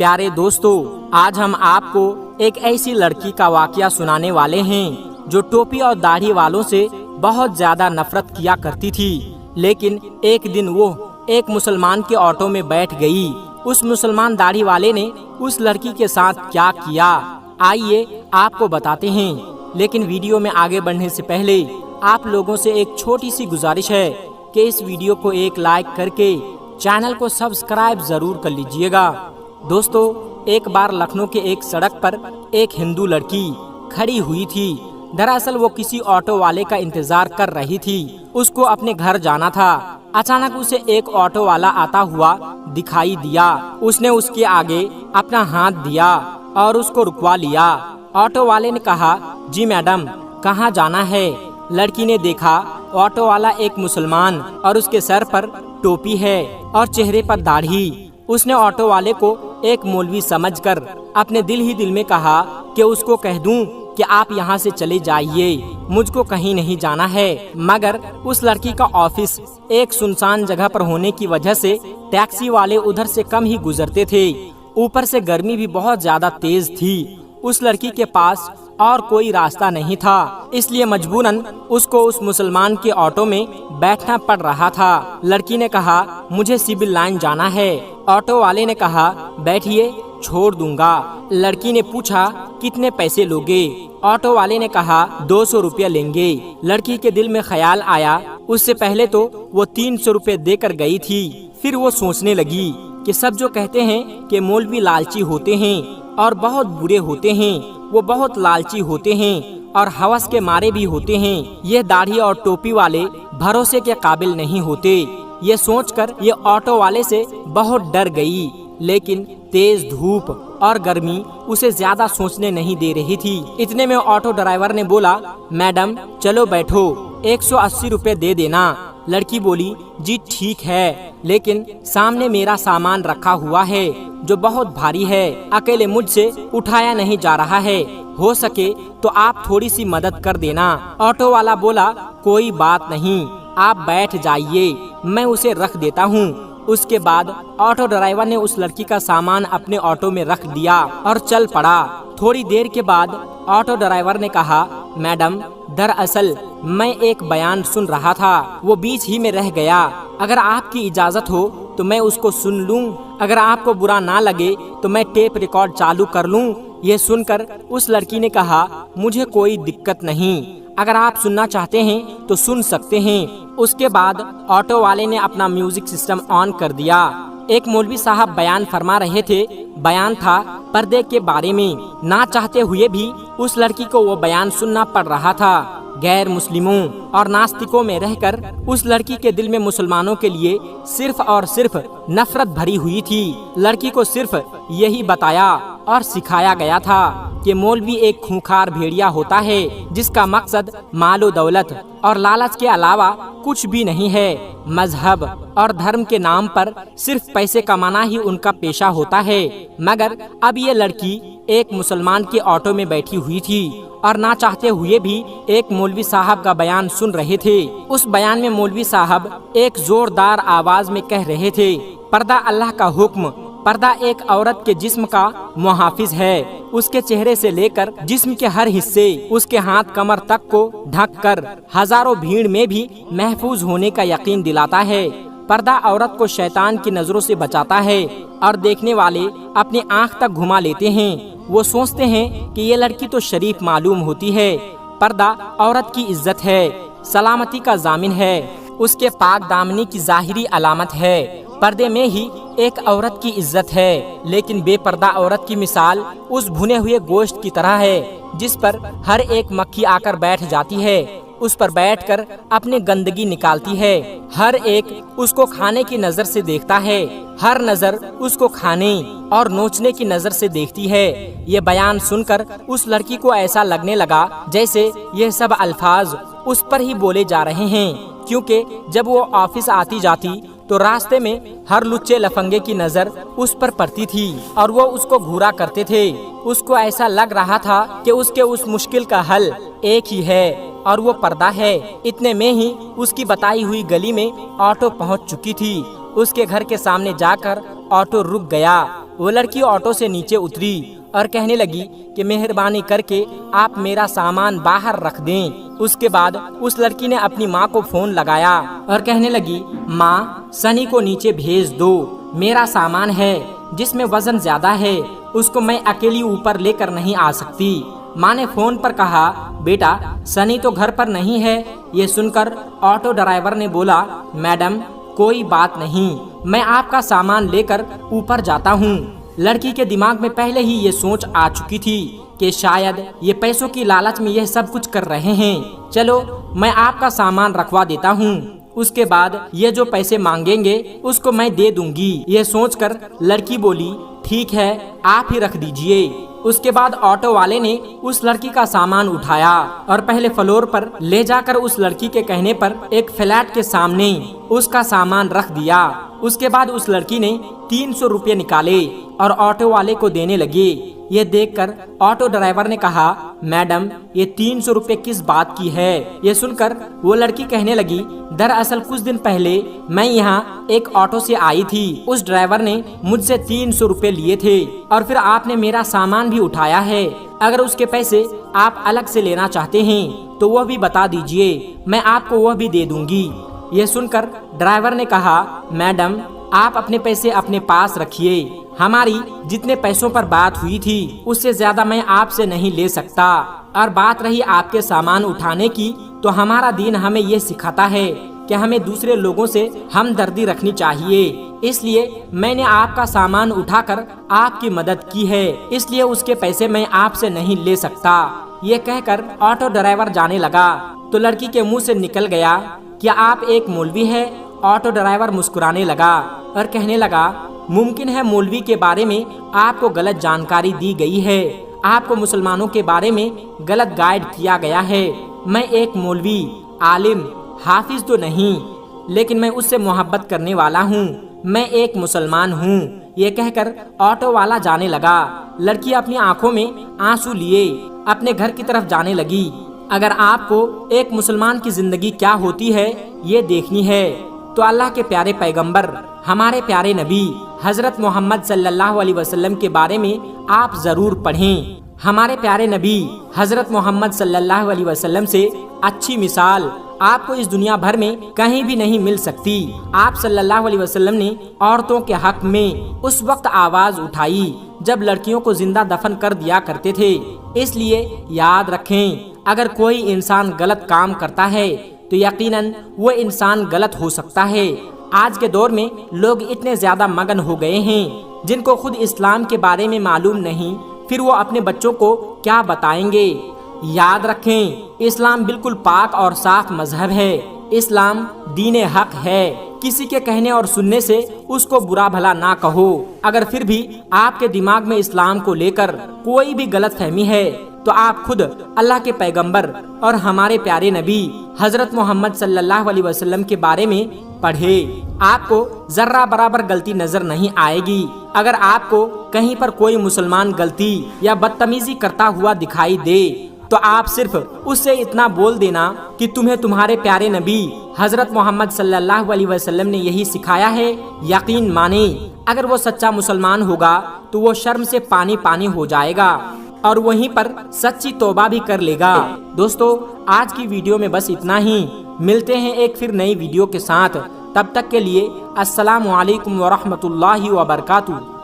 प्यारे दोस्तों, आज हम आपको एक ऐसी लड़की का वाकया सुनाने वाले हैं जो टोपी और दाढ़ी वालों से बहुत ज्यादा नफरत किया करती थी। लेकिन एक दिन वो एक मुसलमान के ऑटो में बैठ गई। उस मुसलमान दाढ़ी वाले ने उस लड़की के साथ क्या किया, आइए आपको बताते हैं। लेकिन वीडियो में आगे बढ़ने से पहले आप लोगों से एक छोटी सी गुजारिश है कि इस वीडियो को एक लाइक करके चैनल को सब्सक्राइब जरूर कर लीजिएगा। दोस्तों, एक बार लखनऊ के एक सड़क पर एक हिंदू लड़की खड़ी हुई थी। दरअसल वो किसी ऑटो वाले का इंतजार कर रही थी। उसको अपने घर जाना था। अचानक उसे एक ऑटो वाला आता हुआ दिखाई दिया। उसने उसके आगे अपना हाथ दिया और उसको रुकवा लिया। ऑटो वाले ने कहा, जी मैडम, कहाँ जाना है? लड़की ने देखा ऑटो वाला एक मुसलमान और उसके सर पर टोपी है और चेहरे पर दाढ़ी। उसने ऑटो वाले को एक मौलवी समझकर अपने दिल ही दिल में कहा कि उसको कह दूं कि आप यहाँ से चले जाइए, मुझको कहीं नहीं जाना है। मगर उस लड़की का ऑफिस एक सुनसान जगह पर होने की वजह से टैक्सी वाले उधर से कम ही गुजरते थे। ऊपर से गर्मी भी बहुत ज्यादा तेज थी। उस लड़की के पास और कोई रास्ता नहीं था, इसलिए मजबूरन उसको उस मुसलमान के ऑटो में बैठना पड़ रहा था। लड़की ने कहा, मुझे सिविल लाइन जाना है। ऑटो वाले ने कहा, बैठिए, छोड़ दूंगा। लड़की ने पूछा, कितने पैसे लोगे? ऑटो वाले ने कहा, 200 रुपया लेंगे। लड़की के दिल में ख्याल आया, उससे पहले तो वो 300 रुपये देकर गई थी। फिर वो सोचने लगी कि सब जो कहते हैं कि मौलवी लालची होते हैं और बहुत बुरे होते हैं, वो बहुत लालची होते हैं और हवस के मारे भी होते हैं। ये दाढ़ी और टोपी वाले भरोसे के काबिल नहीं होते। ये सोचकर ये ऑटो वाले से बहुत डर गई। लेकिन तेज धूप और गर्मी उसे ज्यादा सोचने नहीं दे रही थी। इतने में ऑटो ड्राइवर ने बोला, मैडम चलो बैठो, 180 रुपये दे देना। लड़की बोली, जी ठीक है, लेकिन सामने मेरा सामान रखा हुआ है जो बहुत भारी है, अकेले मुझसे उठाया नहीं जा रहा है। हो सके तो आप थोड़ी सी मदद कर देना। ऑटो वाला बोला, कोई बात नहीं, आप बैठ जाइए, मैं उसे रख देता हूँ। उसके बाद ऑटो ड्राइवर ने उस लड़की का सामान अपने ऑटो में रख दिया और चल पड़ा। थोड़ी देर के बाद ऑटो ड्राइवर ने कहा, मैडम, दरअसल मैं एक बयान सुन रहा था, वो बीच ही में रह गया। अगर आपकी इजाजत हो तो मैं उसको सुन लूं। अगर आपको बुरा ना लगे तो मैं टेप रिकॉर्ड चालू कर लूं। ये सुनकर उस लड़की ने कहा, मुझे कोई दिक्कत नहीं, अगर आप सुनना चाहते हैं तो सुन सकते हैं। उसके बाद ऑटो वाले ने अपना म्यूजिक सिस्टम ऑन कर दिया। एक मौलवी साहब बयान फरमा रहे थे। बयान था पर्दे के बारे में। ना चाहते हुए भी उस लड़की को वो बयान सुनना पड़ रहा था। गैर मुस्लिमों और नास्तिकों में रहकर उस लड़की के दिल में मुसलमानों के लिए सिर्फ और सिर्फ नफरत भरी हुई थी। लड़की को सिर्फ यही बताया और सिखाया गया था कि मौलवी एक खूंखार भेड़िया होता है जिसका मकसद मालो दौलत और लालच के अलावा कुछ भी नहीं है। मजहब और धर्म के नाम पर सिर्फ पैसे कमाना ही उनका पेशा होता है। मगर अब ये लड़की एक मुसलमान के ऑटो में बैठी हुई थी और ना चाहते हुए भी एक मौलवी साहब का बयान सुन रहे थे। उस बयान में मौलवी साहब एक जोरदार आवाज में कह रहे थे, पर्दा अल्लाह का हुक्म, पर्दा एक औरत के जिस्म का मुहाफिज है। उसके चेहरे से लेकर जिस्म के हर हिस्से, उसके हाथ कमर तक को ढककर हजारों भीड़ में भी महफूज होने का यकीन दिलाता है। पर्दा औरत को शैतान की नजरों से बचाता है और देखने वाले अपनी आंख तक घुमा लेते हैं। वो सोचते हैं कि ये लड़की तो शरीफ मालूम होती है। पर्दा औरत की इज्जत है, सलामती का जामिन है, उसके पाक दामनी की जाहिरी अलामत है। पर्दे में ही एक औरत की इज्जत है। लेकिन बेपर्दा औरत की मिसाल उस भुने हुए गोश्त की तरह है जिस पर हर एक मक्खी आकर बैठ जाती है। उस पर बैठकर अपनी गंदगी निकालती है। हर एक उसको खाने की नजर से देखता है। हर नजर उसको खाने और नोचने की नजर से देखती है। ये बयान सुनकर उस लड़की को ऐसा लगने लगा जैसे ये सब अल्फाज उस पर ही बोले जा रहे हैं, क्योंकि जब वो ऑफिस आती जाती तो रास्ते में हर लुच्चे लफंगे की नजर उस पर पड़ती थी और वो उसको घूरा करते थे। उसको ऐसा लग रहा था कि उसके उस मुश्किल का हल एक ही है और वो पर्दा है। इतने में ही उसकी बताई हुई गली में ऑटो पहुंच चुकी थी। उसके घर के सामने जाकर ऑटो रुक गया। वो लड़की ऑटो से नीचे उतरी और कहने लगी कि मेहरबानी करके आप मेरा सामान बाहर रख दें। उसके बाद उस लड़की ने अपनी माँ को फोन लगाया और कहने लगी, माँ सनी को नीचे भेज दो, मेरा सामान है जिसमें वजन ज्यादा है, उसको मैं अकेली ऊपर लेकर नहीं आ सकती। माँ ने फोन पर कहा, बेटा सनी तो घर पर नहीं है। ये सुनकर ऑटो ड्राइवर ने बोला, मैडम कोई बात नहीं, मैं आपका सामान लेकर ऊपर जाता हूँ। लड़की के दिमाग में पहले ही ये सोच आ चुकी थी कि शायद ये पैसों की लालच में यह सब कुछ कर रहे हैं। चलो मैं आपका सामान रखवा देता हूँ, उसके बाद ये जो पैसे मांगेंगे उसको मैं दे दूंगी। ये सोचकर लड़की बोली, ठीक है आप ही रख दीजिए। उसके बाद ऑटो वाले ने उस लड़की का सामान उठाया और पहले फ्लोर पर ले जाकर उस लड़की के कहने पर एक फ्लैट के सामने उसका सामान रख दिया। उसके बाद उस लड़की ने 300 रुपये निकाले और ऑटो वाले को देने लगे। ये देखकर ऑटो ड्राइवर ने कहा, मैडम ये 300 रुपये किस बात की है? ये सुनकर वो लड़की कहने लगी, दरअसल कुछ दिन पहले मैं यहाँ एक ऑटो से आई थी, उस ड्राइवर ने मुझसे 300 रुपये लिए थे और फिर आपने मेरा सामान भी उठाया है। अगर उसके पैसे आप अलग से लेना चाहते हैं तो वह भी बता दीजिए, मैं आपको वह भी दे दूंगी। ये सुनकर ड्राइवर ने कहा, मैडम आप अपने पैसे अपने पास रखिए, हमारी जितने पैसों पर बात हुई थी उससे ज्यादा मैं आपसे नहीं ले सकता। और बात रही आपके सामान उठाने की, तो हमारा दीन हमें ये सिखाता है कि हमें दूसरे लोगों से हमदर्दी रखनी चाहिए, इसलिए मैंने आपका सामान उठाकर आपकी मदद की है, इसलिए उसके पैसे मैं आपसे नहीं ले सकता। ये कहकर ऑटो ड्राइवर जाने लगा तो लड़की के मुंह से निकल गया, क्या आप एक मौलवी है? ऑटो ड्राइवर मुस्कुराने लगा और कहने लगा, मुमकिन है मौलवी के बारे में आपको गलत जानकारी दी गई है, आपको मुसलमानों के बारे में गलत गाइड किया गया है। मैं एक मौलवी, आलिम, हाफिज तो नहीं, लेकिन मैं उससे मोहब्बत करने वाला हूँ, मैं एक मुसलमान हूँ। ये कहकर ऑटो वाला जाने लगा। लड़की अपनी आंखों में आंसू लिए अपने घर की तरफ जाने लगी। अगर आपको एक मुसलमान की जिंदगी क्या होती है ये देखनी है तो अल्लाह के प्यारे पैगंबर, हमारे प्यारे नबी हजरत मोहम्मद सल्लल्लाहु अलैहि वसल्लम के बारे में आप जरूर पढ़ें। हमारे प्यारे नबी हजरत मोहम्मद सल्लल्लाहु अलैहि वसल्लम से अच्छी मिसाल आपको इस दुनिया भर में कहीं भी नहीं मिल सकती। आप सल्लल्लाहु अलैहि वसल्लम ने औरतों के हक में उस वक्त आवाज उठाई जब लड़कियों को जिंदा दफन कर दिया करते थे। इसलिए याद रखें, अगर कोई इंसान गलत काम करता है तो यकीनन वो इंसान गलत हो सकता है। आज के दौर में लोग इतने ज्यादा मगन हो गए हैं जिनको खुद इस्लाम के बारे में मालूम नहीं, फिर वो अपने बच्चों को क्या बताएंगे। याद रखें, इस्लाम बिल्कुल पाक और साफ मजहब है। इस्लाम दीन हक है। किसी के कहने और सुनने से उसको बुरा भला ना कहो। अगर फिर भी आपके दिमाग में इस्लाम को लेकर कोई भी गलत फहमी है तो आप खुद अल्लाह के पैगंबर और हमारे प्यारे नबी हजरत मोहम्मद सल्लल्लाहु अलैहि वसल्लम के बारे में पढ़े। आपको जर्रा बराबर गलती नजर नहीं आएगी। अगर आपको कहीं पर कोई मुसलमान गलती या बदतमीजी करता हुआ दिखाई दे तो आप सिर्फ उससे इतना बोल देना कि तुम्हें तुम्हारे प्यारे नबी हजरत मोहम्मद सल्लल्लाहु अलैहि वसल्लम ने यही सिखाया है। यकीन माने, अगर वो सच्चा मुसलमान होगा तो वो शर्म से पानी पानी हो जाएगा और वहीं पर सच्ची तौबा भी कर लेगा। दोस्तों, आज की वीडियो में बस इतना ही। मिलते हैं एक फिर नई वीडियो के साथ। तब तक के लिए अस्सलामु अलैकुम व रहमतुल्लाहि व बरकातुहू।